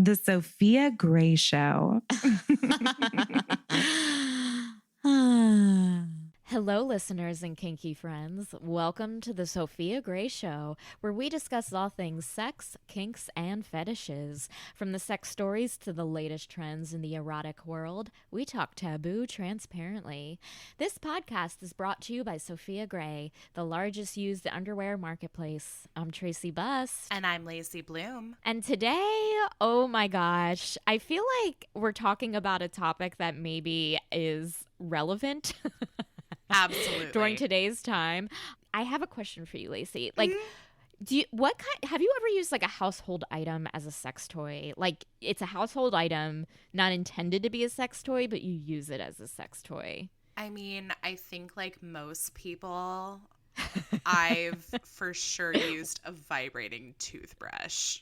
The Sofia Gray Show. Hello, listeners and kinky friends. Welcome to the Sofia Gray Show, where we discuss all things sex, kinks, and fetishes. From the sex stories to the latest trends in the erotic world, we talk taboo transparently. This podcast is brought to you by Sofia Gray, the largest used underwear marketplace. I'm Tracy Bust. And I'm Lacey Bloom. And today, oh my gosh, I feel like we're talking about a topic that maybe is relevant. Absolutely. During today's time. I have a question for you, Lacey. Like, have you ever used like a household item as a sex toy? Like, it's a household item, not intended to be a sex toy, but you use it as a sex toy. I mean, I think like most people, I've for sure used a vibrating toothbrush.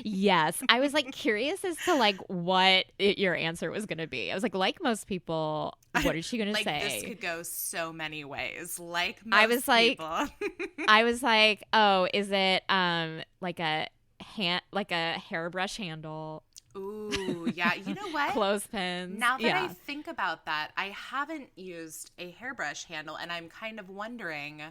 Yes. I was like curious as to like what your answer was going to be. I was like most people, what is she going to say? This could go so many ways. Like most people. I was like, oh, is it like a hairbrush handle? Ooh, yeah. You know what? Clothespins. Now that I think about that, I haven't used a hairbrush handle, and I'm kind of wondering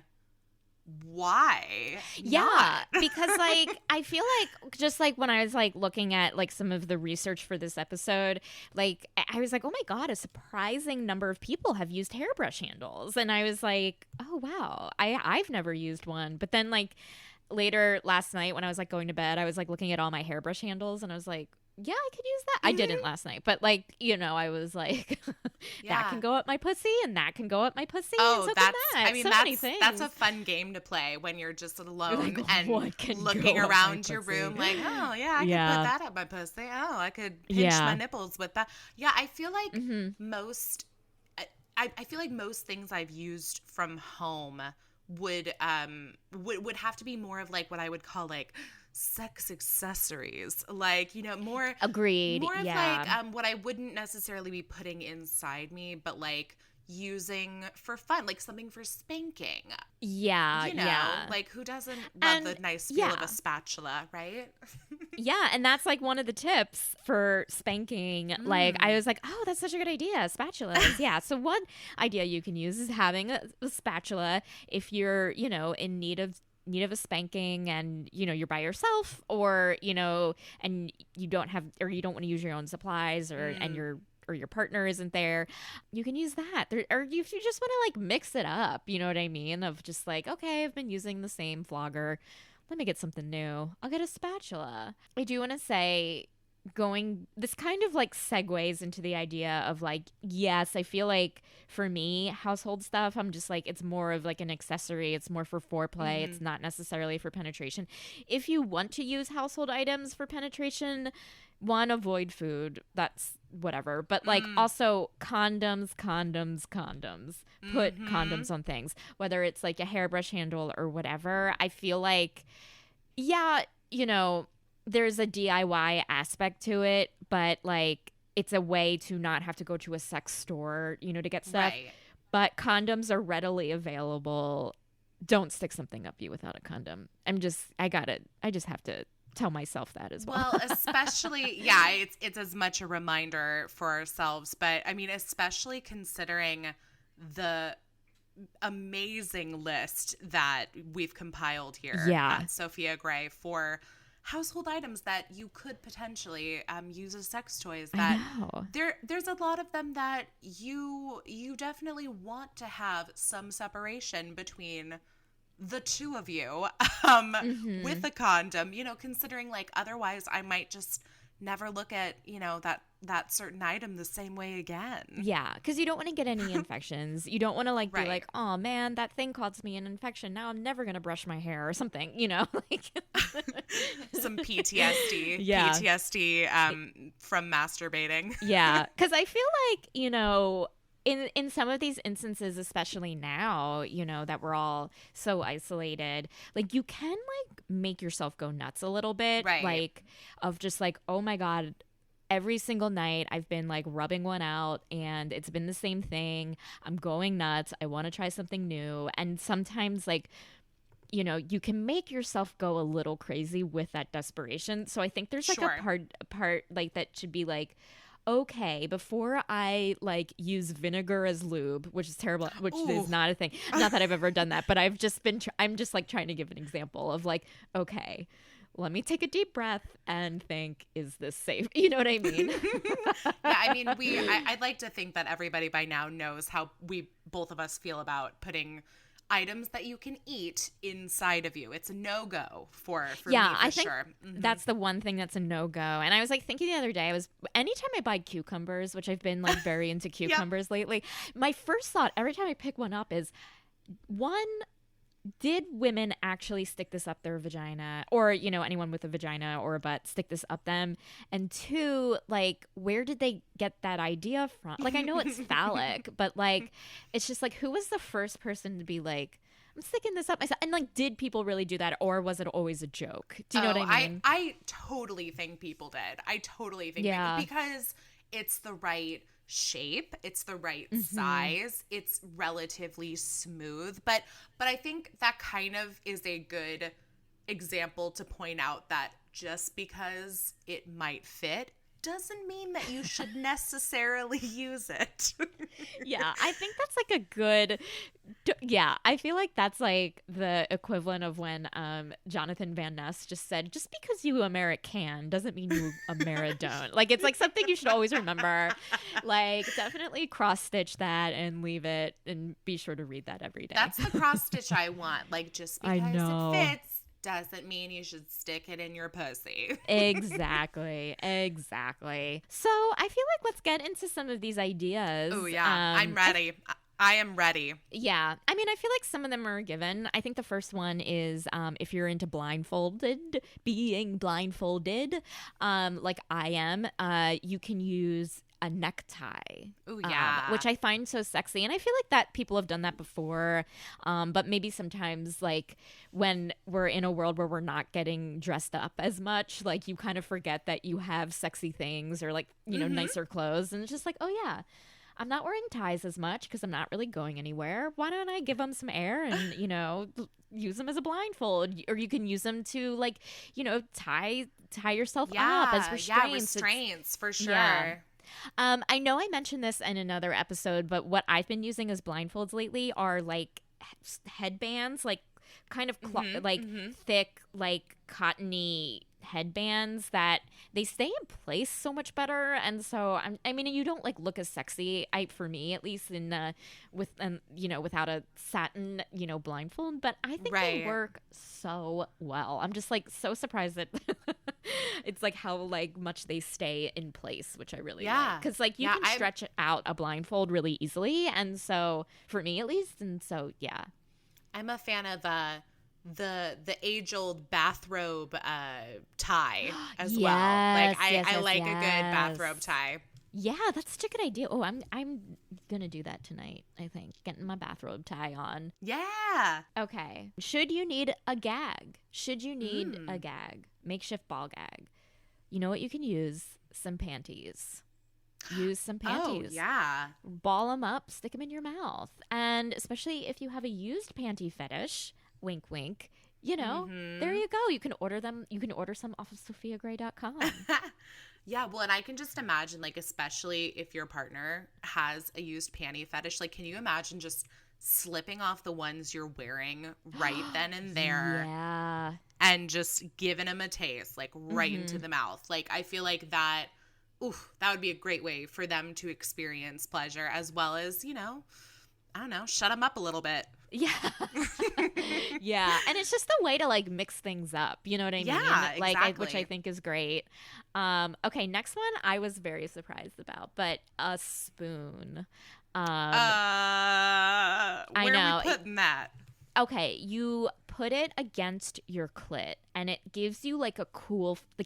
why. Yeah, because like I feel like just like when I was like looking at like some of the research for this episode, like I was like, oh my God, a surprising number of people have used hairbrush handles. And I was like, oh wow, I've never used one. But then like later last night when I was like going to bed, I was like looking at all my hairbrush handles and I was like, yeah, I could use that. I didn't last night, but like, you know, I was like, that can go up my pussy and that can go up my pussy. Oh, and so that's, can that. I mean, that's a fun game to play when you're just alone like, and looking around your room like, oh yeah, I could put that up my pussy. Oh, I could pinch my nipples with that. Yeah. I feel like I feel like most things I've used from home would have to be more of like what I would call like sex accessories, like, you know, more agreed, more of like what I wouldn't necessarily be putting inside me, but like using for fun, like something for spanking. Yeah, you know, like who doesn't love the nice feel of a spatula, right? Yeah, and that's like one of the tips for spanking. Like I was like, oh, that's such a good idea, spatulas. Yeah, so one idea you can use is having a spatula if you're, you know, in need of a spanking and, you know, you're by yourself, or, you know, and you don't want to use your own supplies, or and your partner isn't there, you can use that. Or if you just want to like mix it up, you know what I mean, of just like, okay, I've been using the same flogger, let me get something new, I'll get a spatula. I do want to say, this kind of like segues into the idea of like, yes, I feel like for me, household stuff, I'm just like, it's more of like an accessory, it's more for foreplay, it's not necessarily for penetration. If you want to use household items for penetration, one, avoid food, that's whatever, but like also condoms, put condoms on things, whether it's like a hairbrush handle or whatever. I feel like, yeah, you know, there's a DIY aspect to it, but like it's a way to not have to go to a sex store, you know, to get stuff. Right. But condoms are readily available. Don't stick something up you without a condom. I just have to tell myself that as well. Well, especially, yeah, it's as much a reminder for ourselves, but I mean, especially considering the amazing list that we've compiled here at Sofia Gray for household items that you could potentially use as sex toys, that there's a lot of them that you definitely want to have some separation between the two of you with a condom, you know, considering like otherwise I might just never look at, you know, that certain item the same way again. Yeah, because you don't want to get any infections. You don't want to like be like, oh man, that thing caused me an infection, now I'm never gonna brush my hair or something, you know, like some PTSD from masturbating. Yeah, because I feel like, you know, in some of these instances, especially now, you know, that we're all so isolated, like you can like make yourself go nuts a little bit, like of just like, oh my God, every single night I've been like rubbing one out and it's been the same thing. I'm going nuts. I want to try something new. And sometimes like you know, you can make yourself go a little crazy with that desperation. So I think there's like Sure. a part like that should be like, okay, before I like use vinegar as lube, which is terrible, which is not a thing. Not that I've ever done that, but I've just been, I'm just like trying to give an example of like, okay, let me take a deep breath and think, is this safe? You know what I mean? Yeah, I mean, I'd like to think that everybody by now knows how we, both of us, feel about putting items that you can eat inside of you. It's a no-go for me, for I think sure. that's the one thing that's a no-go. And I was like thinking the other day, anytime I buy cucumbers, which I've been like very into cucumbers lately, my first thought every time I pick one up is, one, did women actually stick this up their vagina, or, you know, anyone with a vagina or a butt stick this up them? And two, like, where did they get that idea from? Like, I know it's phallic, but like, it's just like, who was the first person to be like, I'm sticking this up myself? And like, did people really do that, or was it always a joke? Do you know what I mean? I totally think people did. I totally think because it's the right shape, it's the right size, it's relatively smooth, but I think that kind of is a good example to point out that just because it might fit doesn't mean that you should necessarily use it. Yeah, I think that's like a good, I feel like that's like the equivalent of when Jonathan Van Ness just said, just because you American doesn't mean you Ameridon't. Like, it's like something you should always remember. Like, definitely cross-stitch that and leave it, and be sure to read that every day. That's the cross-stitch I want. Like, just because know. it fits doesn't mean you should stick it in your pussy. Exactly. So I feel like let's get into some of these ideas. Oh, yeah. I'm ready. I am ready. Yeah. I mean, I feel like some of them are a given. I think the first one is if you're into being blindfolded, like I am, you can use a necktie. Oh, yeah. Which I find so sexy. And I feel like that people have done that before. But maybe sometimes, like, when we're in a world where we're not getting dressed up as much, like, you kind of forget that you have sexy things or, like, you know, nicer clothes. And it's just like, oh, yeah, I'm not wearing ties as much because I'm not really going anywhere. Why don't I give them some air and, you know, use them as a blindfold? Or you can use them to, like, you know, tie yourself up as restraints. Yeah, restraints, for sure. Yeah. I know I mentioned this in another episode, but what I've been using as blindfolds lately are like headbands, like kind of thick, like cottony headbands that they stay in place so much better. And so I mean, you don't like look as sexy, for me at least, in you know, without a satin, you know, blindfold, but I think they work so well. I'm just like so surprised that it's like how like much they stay in place, which I really like, because like you can stretch out a blindfold really easily, and so for me at least, and so I'm a fan of the age-old bathrobe tie as well. Like I like a good bathrobe tie. Yeah, that's such a good idea. Oh, I'm gonna do that tonight, I think. Getting my bathrobe tie on. Yeah. Okay. Should you need a gag? Makeshift ball gag. You know what you can use? Some panties. Use some panties. Oh, yeah. Ball them up, stick them in your mouth. And especially if you have a used panty fetish, wink, wink, you know, there you go. You can order them. You can order some off of SofiaGray.com. Yeah, well, and I can just imagine, like, especially if your partner has a used panty fetish, like, can you imagine just slipping off the ones you're wearing right then and there? Yeah. And just giving them a taste, like, right into the mouth. Like, I feel like that would be a great way for them to experience pleasure, as well as, you know, I don't know, shut them up a little bit. Yeah. Yeah. And it's just a way to like mix things up. You know what I mean? Yeah, like, exactly. which I think is great. Okay, next one I was very surprised about, but a spoon. Where I know. are we putting that? Okay, you put it against your clit and it gives you like a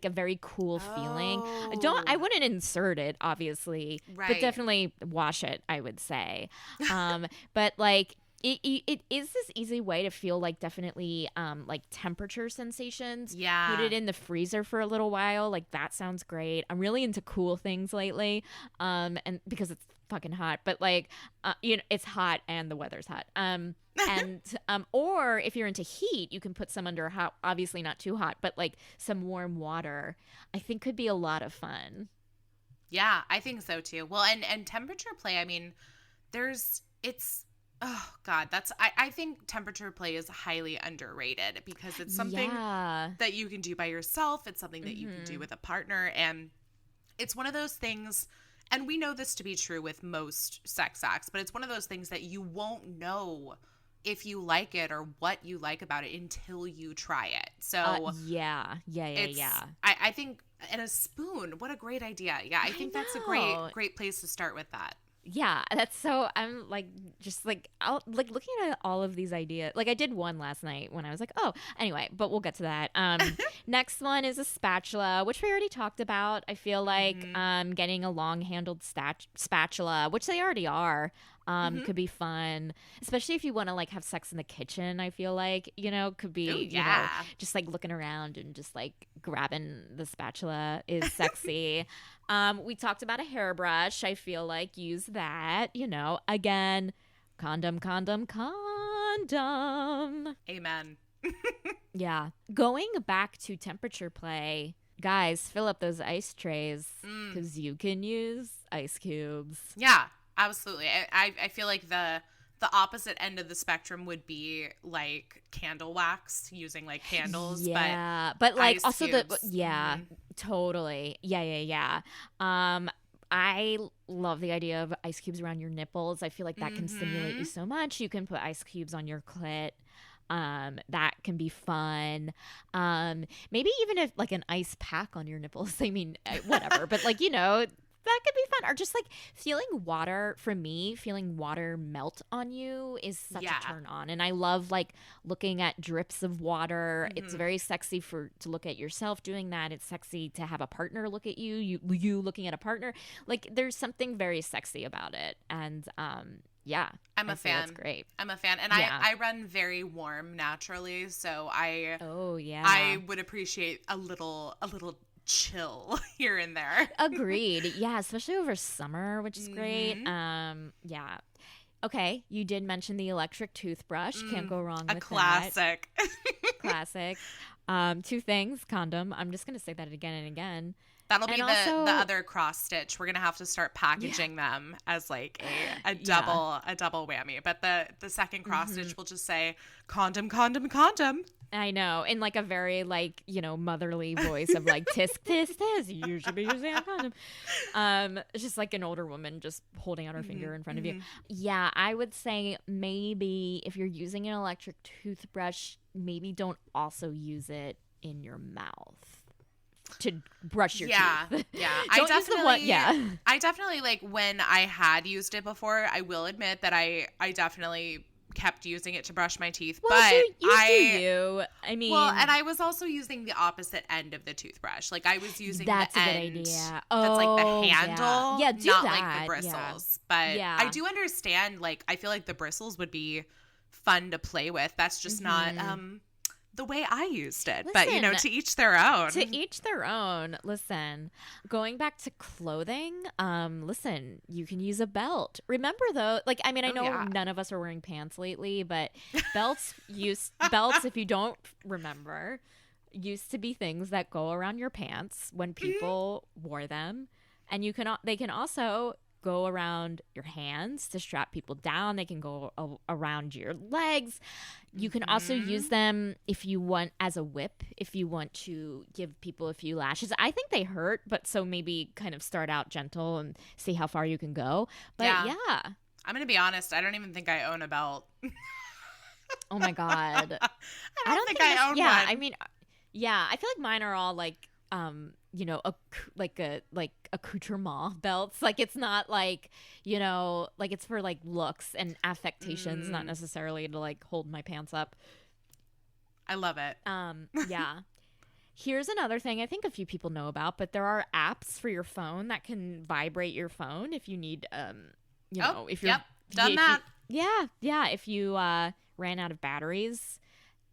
very cool feeling. I wouldn't insert it, obviously, but definitely wash it, I would say. But like it is this easy way to feel like definitely like temperature sensations. Yeah. Put it in the freezer for a little while. Like that sounds great. I'm really into cool things lately. And because it's fucking hot, but like it's hot and the weather's hot. And or if you're into heat, you can put some under hot, obviously not too hot, but like some warm water. I think could be a lot of fun. Yeah, I think so too. Well, and temperature play, I mean, oh God, I think temperature play is highly underrated because it's something that you can do by yourself. It's something that you can do with a partner. And it's one of those things, and we know this to be true with most sex acts, but it's one of those things that you won't know if you like it or what you like about it until you try it. So yeah. I think, and a spoon, what a great idea. Yeah, I think that's a great place to start with that. Yeah, that's so. I'm like just like looking at all of these ideas. Like I did one last night when I was like, oh, anyway. But we'll get to that. Next one is a spatula, which we already talked about. I feel like getting a long-handled spatula, which they already are, could be fun, especially if you want to like have sex in the kitchen. I feel like could be you know just like looking around and just like grabbing the spatula is sexy. We talked about a hairbrush. I feel like use that, again, condom. Amen. Yeah. Going back to temperature play, guys, fill up those ice trays because you can use ice cubes. Yeah, absolutely. I feel like the opposite end of the spectrum would be like candle wax, using like candles. Yeah, but like also cubes. Totally. Yeah. I love the idea of ice cubes around your nipples. I feel like that can stimulate you so much. You can put ice cubes on your clit. That can be fun. Maybe even if like an ice pack on your nipples. I mean, whatever. But like, that could be fun. Or just like feeling water melt on you is such a turn on. And I love like looking at drips of water. It's very sexy to look at yourself doing that. It's sexy to have a partner look at you you looking at a partner. Like there's something very sexy about it. And yeah. I'm a fan. That's great. I'm a fan. And I run very warm naturally, so I would appreciate a little chill here and there. Agreed. Yeah, especially over summer, which is great. Yeah. Okay, you did mention the electric toothbrush. Can't go wrong with that. Classic. Classic. Two things, condom. I'm just going to say that again and again. That'll be the other cross stitch. We're going to have to start packaging them as like a double whammy. But the second cross stitch will just say condom. I know, in like a very like motherly voice of like tisk tisk tisk. You should be using a condom. It's just like an older woman just holding out her finger in front of you. Yeah, I would say maybe if you're using an electric toothbrush, maybe don't also use it in your mouth to brush your teeth. Yeah. I definitely like when I had used it before. I will admit that I definitely kept using it to brush my teeth. Well, but I mean, and I was also using the opposite end of the toothbrush. Like I was using the end a good idea. That's like the handle, do not that. like the bristles. But I do understand. Like I feel like the bristles would be fun to play with. That's just not the way I used it. Listen, but to each their own. To each their own. Listen, going back to clothing, listen, you can use a belt. Remember though, like I know none of us are wearing pants lately, but belts, if you don't remember, used to be things that go around your pants when people wore them. And they can also go around your hands to strap people down. They can go around your legs. You can also use them if you want as a whip, if you want to give people a few lashes. I think they hurt, but so maybe kind of start out gentle and see how far you can go. But yeah. I'm going to be honest. I don't even think I own a belt. Oh my God. I don't think I own one. I mean, yeah, I feel like mine are all like, accoutrement belts. Like it's not like, like it's for like looks and affectations, not necessarily to like hold my pants up. I love it. Yeah. Here's another thing I think a few people know about, but there are apps for your phone that can vibrate your phone if you need, if you're done that. Yeah. If you ran out of batteries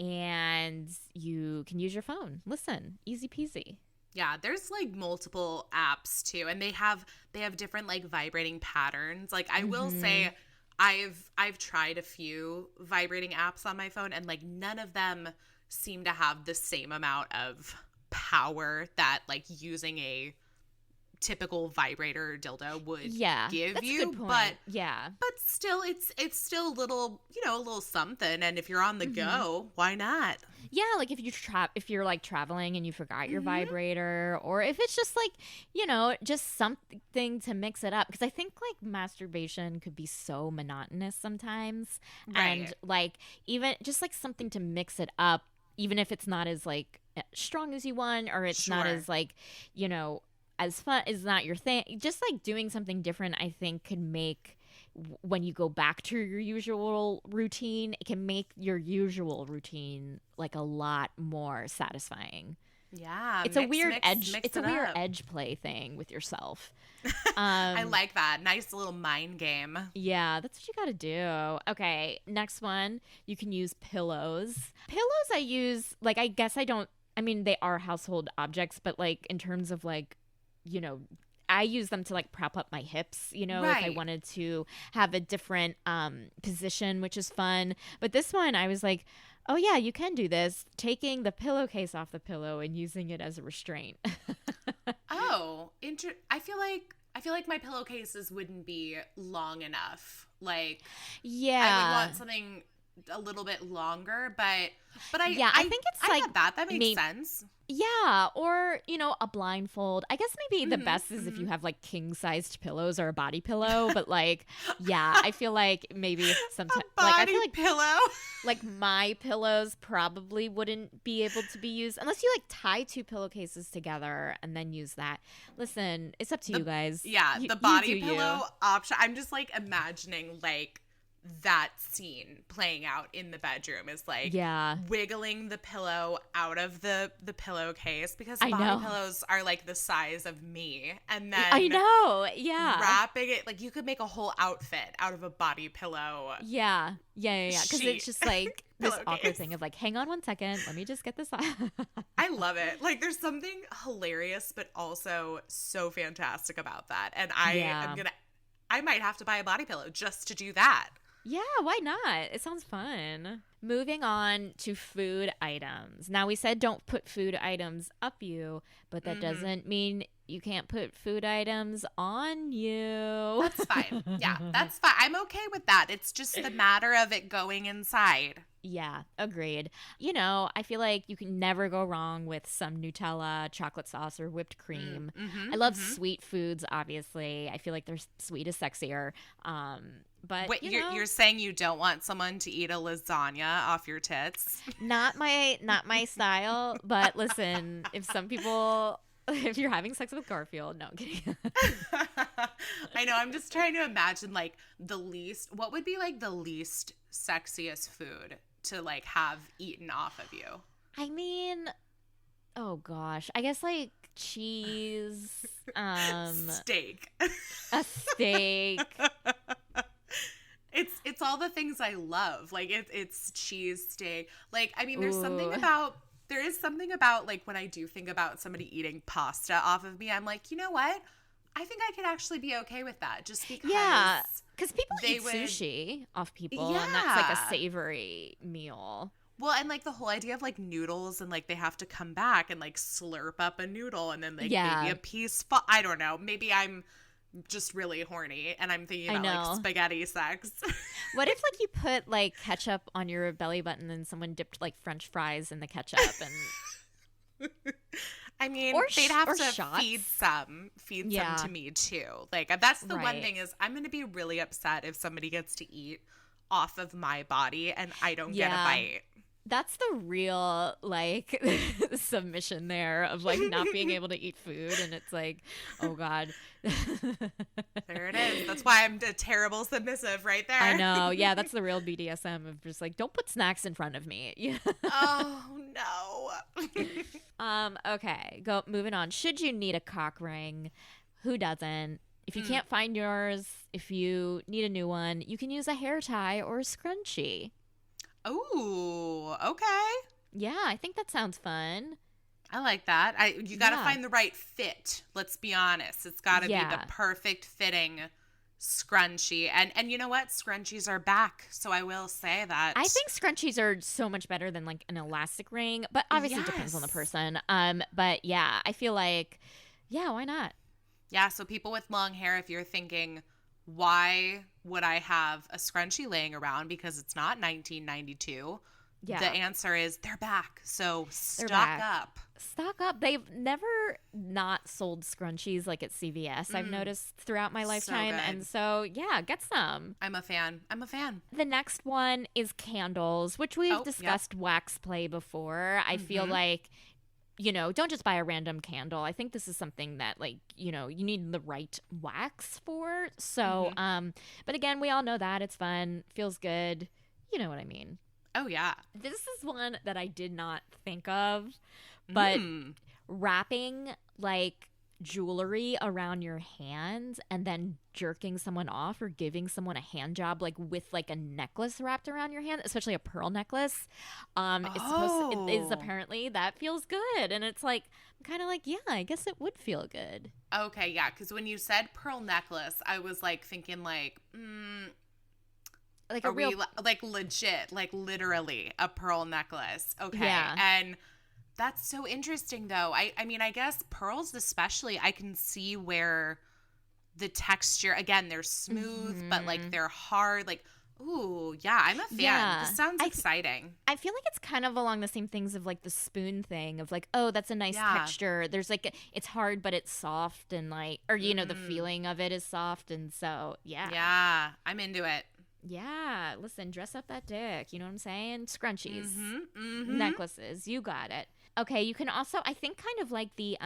and you can use your phone. Listen, easy peasy. Yeah, there's like multiple apps too, and they have different like vibrating patterns. Like I will say I've tried a few vibrating apps on my phone, and like none of them seem to have the same amount of power that like using a typical vibrator dildo would give that's you. a good point. But still it's still a little, a little something, and if you're on the go, why not? Yeah, like if you're like traveling and you forgot your vibrator, or if it's just like, just something to mix it up, because I think like masturbation could be so monotonous sometimes. Right. And like even just like something to mix it up, even if it's not as like strong as you want, or it's not as like, as fun, is not your thing. Just like doing something different, I think could make, when you go back to your usual routine, it can make your usual routine like a lot more satisfying. Yeah, it's a weird edge. It's a weird edge play thing with yourself. I like that. Nice little mind game. Yeah, that's what you got to do. Okay, next one. You can use pillows. Pillows I use, like, I guess I don't, I mean, they are household objects, but like in terms of like, I use them to like prop up my hips, if I wanted to have a different position, which is fun. But this one, I was like, oh yeah, you can do this, taking the pillowcase off the pillow and using it as a restraint. I feel like my pillowcases wouldn't be long enough. Like, I would want something a little bit longer, but I think it's like get that makes sense. Yeah, or a blindfold. I guess maybe the best is if you have like king-sized pillows or a body pillow, but like I feel like maybe sometimes like I feel like pillow like my pillows probably wouldn't be able to be used unless you like tie two pillowcases together and then use that. Listen, it's up to you guys. Yeah, the body pillow option. I'm just like imagining like that scene playing out in the bedroom is like wiggling the pillow out of the pillowcase, because body pillows are like the size of me, and then wrapping it, like you could make a whole outfit out of a body pillow. Because it's just like this awkward thing of like, hang on 1 second, let me just get this off. I love it. Like there's something hilarious but also so fantastic about that, and I might have to buy a body pillow just to do that. Yeah, why not? It sounds fun. Moving on to food items. Now, we said don't put food items up you, but that doesn't mean you can't put food items on you. That's fine. Yeah, that's fine. I'm okay with that. It's just the matter of it going inside. Yeah, agreed. I feel like you can never go wrong with some Nutella, chocolate sauce, or whipped cream. I love sweet foods, obviously. I feel like sweet is sexier. But wait, you're saying you don't want someone to eat a lasagna off your tits? Not my style. But listen, if you're having sex with Garfield, no, I'm kidding. I know. I'm just trying to imagine like what would be like the least sexiest food to like have eaten off of you? I mean, oh gosh, I guess like cheese, steak. A steak. It's all the things I love. Like it's cheese, steak. Like, I mean, there is something about like when I do think about somebody eating pasta off of me, I'm like, you know what? I think I could actually be okay with that, just because. Yeah, because people eat sushi off people, and that's like a savory meal. Well, and like the whole idea of like noodles, and like they have to come back and like slurp up a noodle, and then like maybe a piece. I don't know. Maybe I'm just really horny and I'm thinking about like spaghetti sex. What if like you put like ketchup on your belly button and someone dipped like French fries in the ketchup and I mean, they'd have to feed some to me too. Like that's the one thing is I'm going to be really upset if somebody gets to eat off of my body and I don't get a bite. That's the real like submission there of like not being able to eat food, and it's like, oh God. There it is. That's why I'm a terrible submissive right there. I know. Yeah, that's the real BDSM of just like, don't put snacks in front of me. Oh no. Okay. Moving on. Should you need a cock ring? Who doesn't? If you can't find yours, if you need a new one, you can use a hair tie or a scrunchie. Oh, okay. Yeah, I think that sounds fun. I like that. You got to find the right fit. Let's be honest. It's got to be the perfect fitting scrunchie. And you know what? Scrunchies are back. So I will say that. I think scrunchies are so much better than like an elastic ring, but obviously it depends on the person. But yeah, I feel like, why not? Yeah, so people with long hair, if you're thinking, why would I have a scrunchie laying around because it's not 1992? Yeah. The answer is they're back. So stock up. Stock up. They've never not sold scrunchies like at CVS, I've noticed throughout my lifetime. And so, get some. I'm a fan. The next one is candles, which we've discussed wax play before. I feel like, don't just buy a random candle. I think this is something that, like, you need the right wax for. So, but again, we all know that. It's fun. Feels good. You know what I mean. Oh, yeah. This is one that I did not think of, but wrapping, like, jewelry around your hands and then jerking someone off or giving someone a hand job, like, with, like, a necklace wrapped around your hand, especially a pearl necklace, is apparently, that feels good. And it's like, I'm kind of like, I guess it would feel good. Okay, yeah, because when you said pearl necklace, I was, like, thinking, like, like like legit, like literally a pearl necklace. Okay. Yeah. And that's so interesting though. I mean, I guess pearls especially, I can see where the texture, again, they're smooth, but like they're hard. Like, ooh, yeah, I'm a fan. Yeah. This sounds exciting. I feel like it's kind of along the same things of like the spoon thing of like, oh, that's a nice texture. There's like, it's hard, but it's soft and like, or, the feeling of it is soft. And so, yeah. Yeah, I'm into it. Yeah, listen, dress up that dick. You know what I'm saying? Scrunchies, necklaces. You got it. Okay, you can also, I think, kind of like the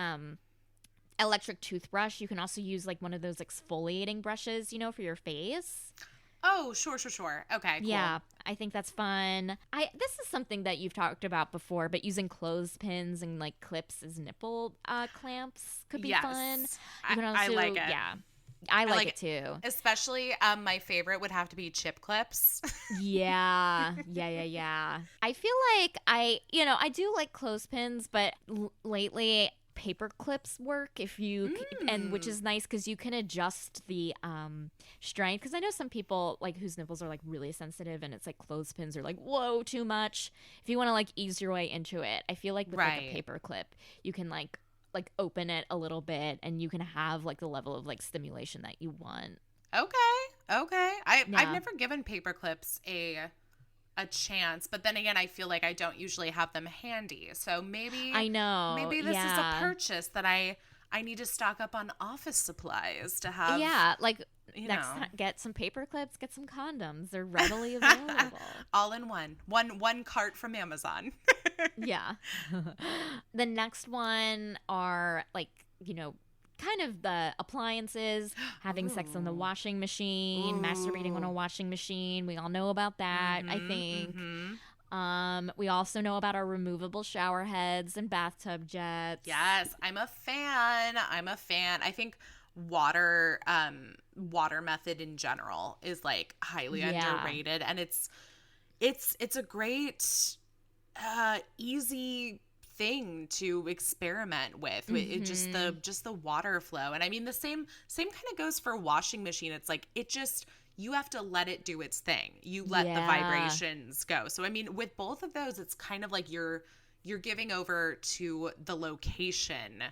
electric toothbrush. You can also use like one of those exfoliating brushes, for your face. Oh, sure. Okay, cool. Yeah, I think that's fun. This is something that you've talked about before, but using clothespins and like clips as nipple clamps could be fun. You can also, I like it. Yeah. I like it too. Especially my favorite would have to be chip clips. Yeah. I feel like I do like clothespins, but lately paper clips work if you and which is nice because you can adjust the strength, because I know some people like whose nipples are like really sensitive and it's like clothespins are like whoa too much. If you want to like ease your way into it, I feel like with like a paper clip you can like open it a little bit and you can have like the level of like stimulation that you want. Okay. I've never given paper clips a chance, but then again I feel like I don't usually have them handy, so maybe maybe this is a purchase that I need to stock up on office supplies to have. Like next time, get some paper clips, get some condoms. They're readily available. All in one cart from Amazon. Yeah. The next one are like, kind of the appliances, having sex on the washing machine, masturbating on a washing machine. We all know about that, I think. We also know about our removable shower heads and bathtub jets. Yes, I'm a fan. I think water method in general is like highly underrated, and it's a great easy thing to experiment with. Just the water flow. And I mean the same kind of goes for washing machine. It's like you have to let it do its thing. You let the vibrations go. So I mean with both of those it's kind of like you're giving over to the location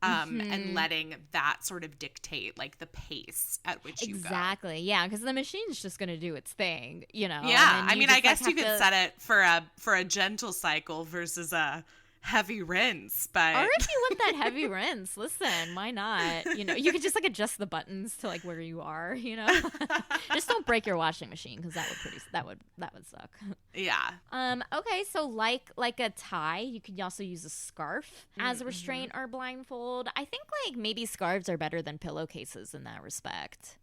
and letting that sort of dictate like the pace at which you go. Exactly. Yeah, because the machine's just going to do its thing, Yeah, I mean, I guess you could set it for a gentle cycle versus a heavy rinse, but or if you want that heavy rinse, listen, why not? You could just like adjust the buttons to like where you are. Just don't break your washing machine because that would suck. Yeah. Okay, so like a tie, you could also use a scarf as a restraint or blindfold. I think like maybe scarves are better than pillowcases in that respect.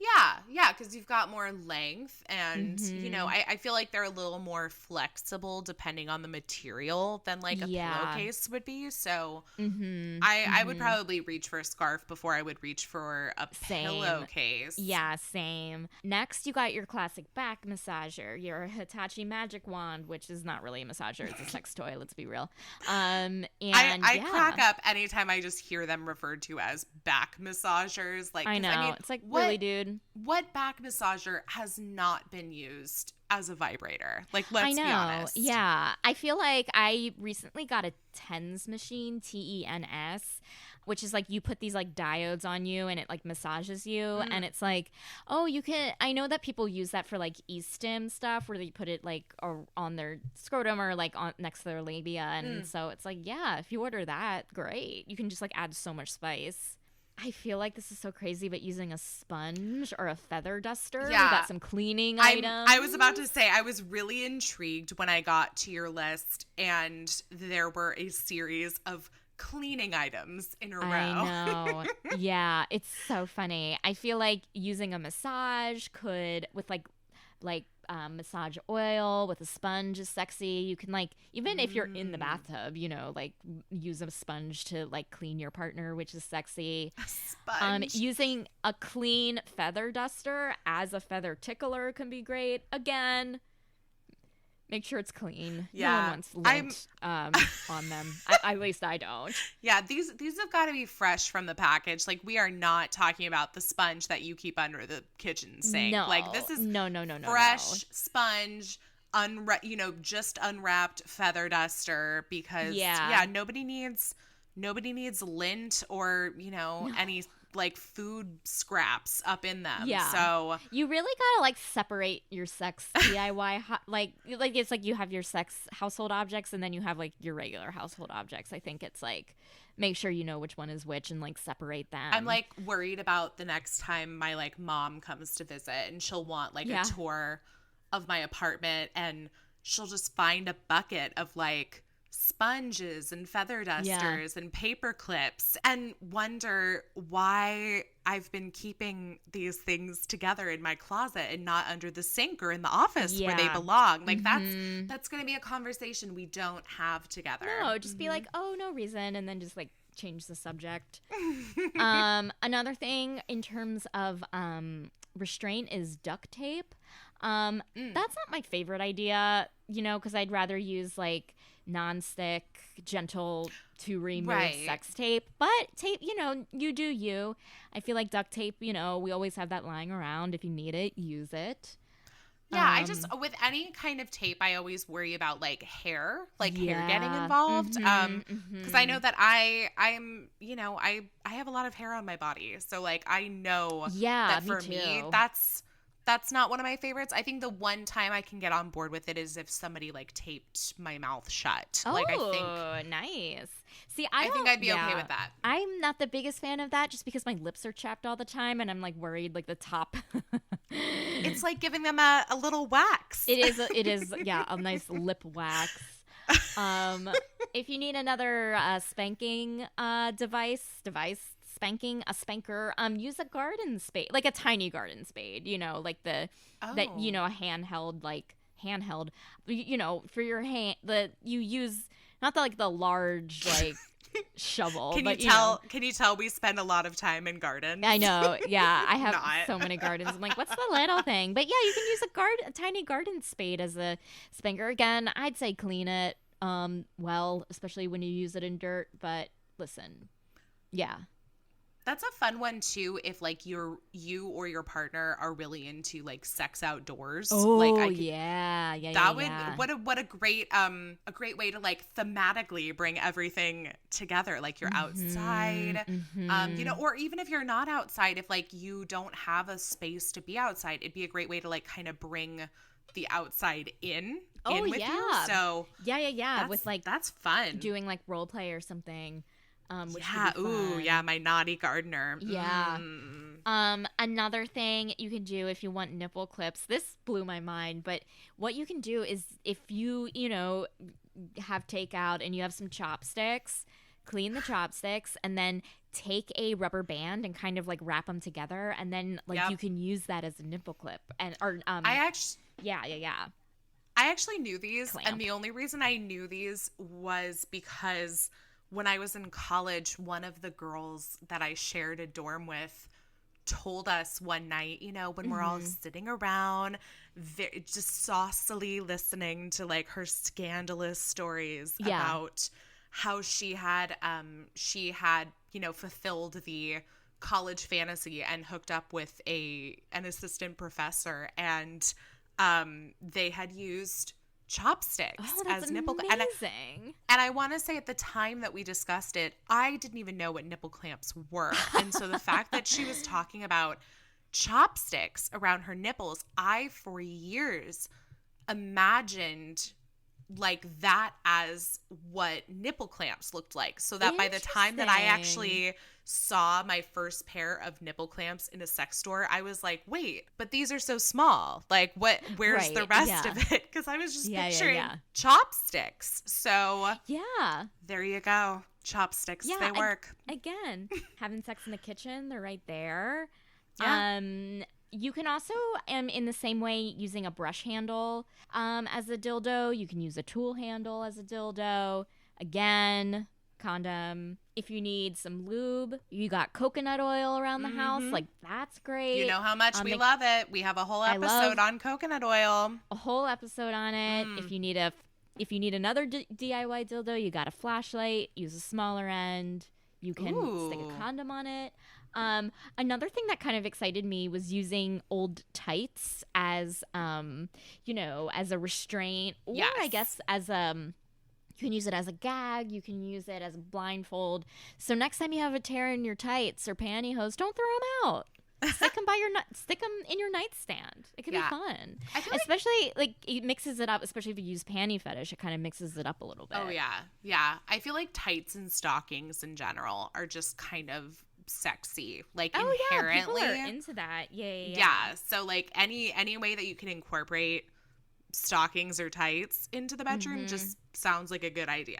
Yeah, because you've got more length and, I feel like they're a little more flexible depending on the material than like a pillowcase would be. So I would probably reach for a scarf before I would reach for a pillowcase. Yeah, same. Next, you got your classic back massager, your Hitachi magic wand, which is not really a massager, it's a sex toy, let's be real. And I crack up anytime I just hear them referred to as back massagers. Like, I know. It's like, really, dude? What back massager has not been used as a vibrator? Like, let's be honest. Yeah. I feel like I recently got a TENS machine, TENS, which is like you put these like diodes on you and it like massages you. And it's like, oh, you can, I know that people use that for like e-stim stuff where they put it like on their scrotum or like on next to their labia. And so it's like, yeah, if you order that, great. You can just like add so much spice. I feel like this is so crazy, but using a sponge or a feather duster, we got some cleaning items. I was about to say, I was really intrigued when I got to your list and there were a series of cleaning items in a row. I know. Yeah, it's so funny. I feel like using a massage could, with like massage oil with a sponge is sexy. You can like, even if you're in the bathtub, like use a sponge to like clean your partner, which is sexy. A sponge. Using a clean feather duster as a feather tickler can be great. Again, make sure it's clean. Yeah. No one wants lint on them. At least I don't. Yeah, these have got to be fresh from the package. Like, we are not talking about the sponge that you keep under the kitchen sink. No. Like, this is no. fresh sponge, just unwrapped feather duster because nobody needs lint or any like food scraps up in them. Yeah. So you really gotta like separate your sex DIY like it's like you have your sex household objects and then you have like your regular household objects. I think it's like make sure you know which one is which and like separate them. I'm like worried about the next time my like mom comes to visit and she'll want like a tour of my apartment and she'll just find a bucket of like sponges and feather dusters and paper clips and wonder why I've been keeping these things together in my closet and not under the sink or in the office where they belong. Like that's going to be a conversation we don't have together. No, just be like, oh, no reason. And then just like change the subject. Another thing in terms of restraint is duct tape. That's not my favorite idea, because I'd rather use like nonstick, gentle to remove sex tape. But tape, you do you. I feel like duct tape, we always have that lying around. If you need it, use it. Yeah, I just, with any kind of tape, I always worry about like hair getting involved. Because I know that I'm, I have a lot of hair on my body. So like, I know that for me, that's not one of my favorites. I think the one time I can get on board with it is if somebody like taped my mouth shut. Oh, like, I think, nice. See, I think I'd be okay with that. I'm not the biggest fan of that just because my lips are chapped all the time and I'm like worried like the top. It's like giving them a little wax. It is, a nice lip wax. If you need another spanking spanking a spanker, use a garden spade, like a tiny garden spade, like a handheld for your hand, you use not the large like shovel. Can you tell we spend a lot of time in gardens? I know. Yeah, I have so many gardens. I'm like, what's the little thing? But yeah, you can use a tiny garden spade as a spanker. Again, I'd say clean it especially when you use it in dirt, but listen. Yeah. That's a fun one too. If like you or your partner are really into like sex outdoors. Oh, like what a great way to like thematically bring everything together. Like you're outside, or even if you're not outside, if like you don't have a space to be outside, it'd be a great way to like kind of bring the outside in with you. So with like that's fun. Doing like role play or something. My naughty gardener. Yeah. Another thing you can do if you want nipple clips, this blew my mind, but what you can do is if you, have takeout and you have some chopsticks, clean the chopsticks and then take a rubber band and kind of like wrap them together, and then like you can use that as a nipple clip. And I actually knew these, clamp. And the only reason I knew these was because when I was in college, one of the girls that I shared a dorm with told us one night, you know, when we're all sitting around, just saucily listening to like her scandalous stories about how she had, you know, fulfilled the college fantasy and hooked up with an assistant professor, and they had used chopsticks as nipple amazing. And I want to say at the time that we discussed it, I didn't even know what nipple clamps were. And so the fact that she was talking about chopsticks around her nipples, I for years imagined like that as what nipple clamps looked like, so that by the time that I actually saw my first pair of nipple clamps in a sex store, I was like, wait, but these are so small, like where's the rest of it? Because I was just picturing chopsticks. So there you go, chopsticks. They work. Again, having sex in the kitchen, they're right there. You can also, in the same way, using a brush handle as a dildo. You can use a tool handle as a dildo. Again, condom. If you need some lube, you got coconut oil around the house. Like, that's great. You know how much we love it. We have a whole episode on coconut oil. A whole episode on it. If you need another DIY dildo, you got a flashlight. Use a smaller end. You can stick a condom on it. Another thing that kind of excited me was using old tights as, you know, as a restraint, or I guess as you can use it as a gag. You can use it as a blindfold. So next time you have a tear in your tights or pantyhose, don't throw them out. Stick them in your nightstand. It could be fun. Especially like it mixes it up. Especially if you use panty fetish, it kind of mixes it up a little bit. Oh yeah. I feel like tights and stockings in general are just kind of sexy, like inherently. People are into that. Yeah. So like any way that you can incorporate stockings or tights into the bedroom just sounds like a good idea.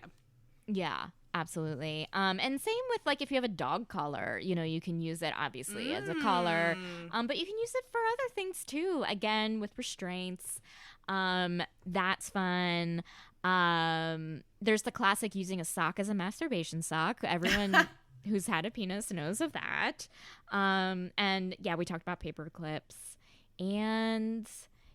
Yeah, absolutely. And same with like if you have a dog collar, you know, you can use it obviously as a collar, but you can use it for other things too. Again, with restraints, that's fun. There's the classic using a sock as a masturbation sock. Everyone who's had a penis knows of that. And yeah, we talked about paper clips. And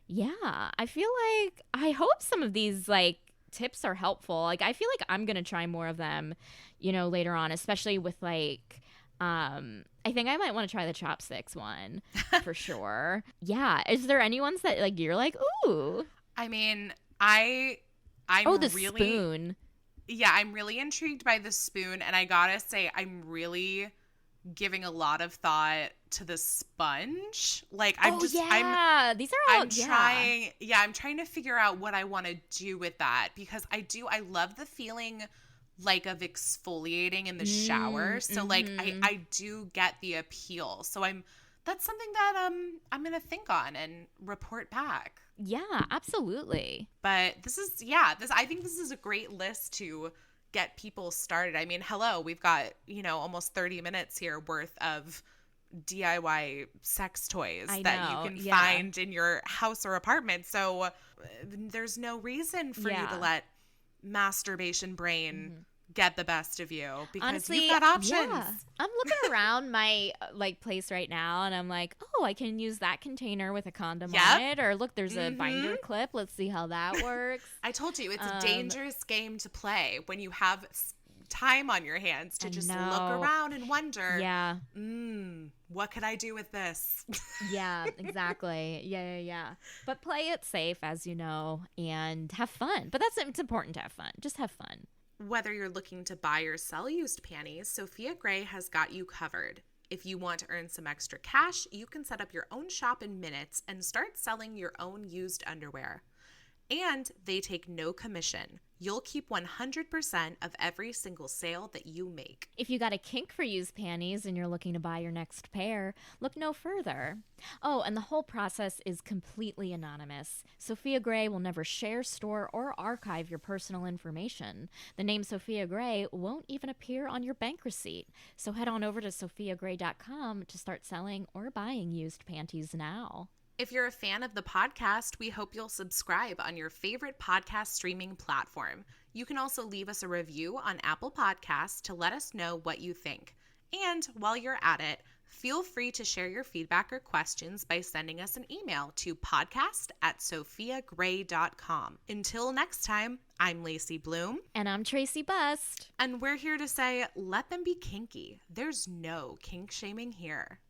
yeah, I feel like I hope some of these like tips are helpful. Like I feel like I'm gonna try more of them, you know, later on, especially with like I think I might want to try the chopsticks one for sure. Yeah. Is there any ones that like you're like, ooh? I mean, I'm the really, spoon. Yeah, I'm really intrigued by the spoon, and I gotta say, I'm really giving a lot of thought to the sponge. Like I'm these are all I'm trying to figure out what I want to do with that, because I love the feeling like of exfoliating in the shower. So like I do get the appeal. So that's something that I'm gonna think on and report back. Yeah, absolutely. But I think this is a great list to get people started. I mean, hello, we've got, you know, almost 30 minutes here worth of DIY sex toys that you can find in your house or apartment. So there's no reason for you to let masturbation brain get the best of you, because honestly, you've got options. Yeah. I'm looking around my like place right now, and I'm like, oh, I can use that container with a condom on it, or look, there's a binder clip. Let's see how that works. I told you, it's a dangerous game to play when you have time on your hands to just look around and wonder, what could I do with this? Yeah, exactly. Yeah. But play it safe, as you know, and have fun. But it's important to have fun. Just have fun. Whether you're looking to buy or sell used panties, Sofia Gray has got you covered. If you want to earn some extra cash, you can set up your own shop in minutes and start selling your own used underwear. And they take no commission. You'll keep 100% of every single sale that you make. If you got a kink for used panties and you're looking to buy your next pair, look no further. Oh, and the whole process is completely anonymous. Sofia Gray will never share, store, or archive your personal information. The name Sofia Gray won't even appear on your bank receipt. So head on over to sofiagray.com to start selling or buying used panties now. If you're a fan of the podcast, we hope you'll subscribe on your favorite podcast streaming platform. You can also leave us a review on Apple Podcasts to let us know what you think. And while you're at it, feel free to share your feedback or questions by sending us an email to podcast@sofiagray.com. Until next time, I'm Lacey Bloom. And I'm Tracey Bust. And we're here to say, let them be kinky. There's no kink shaming here.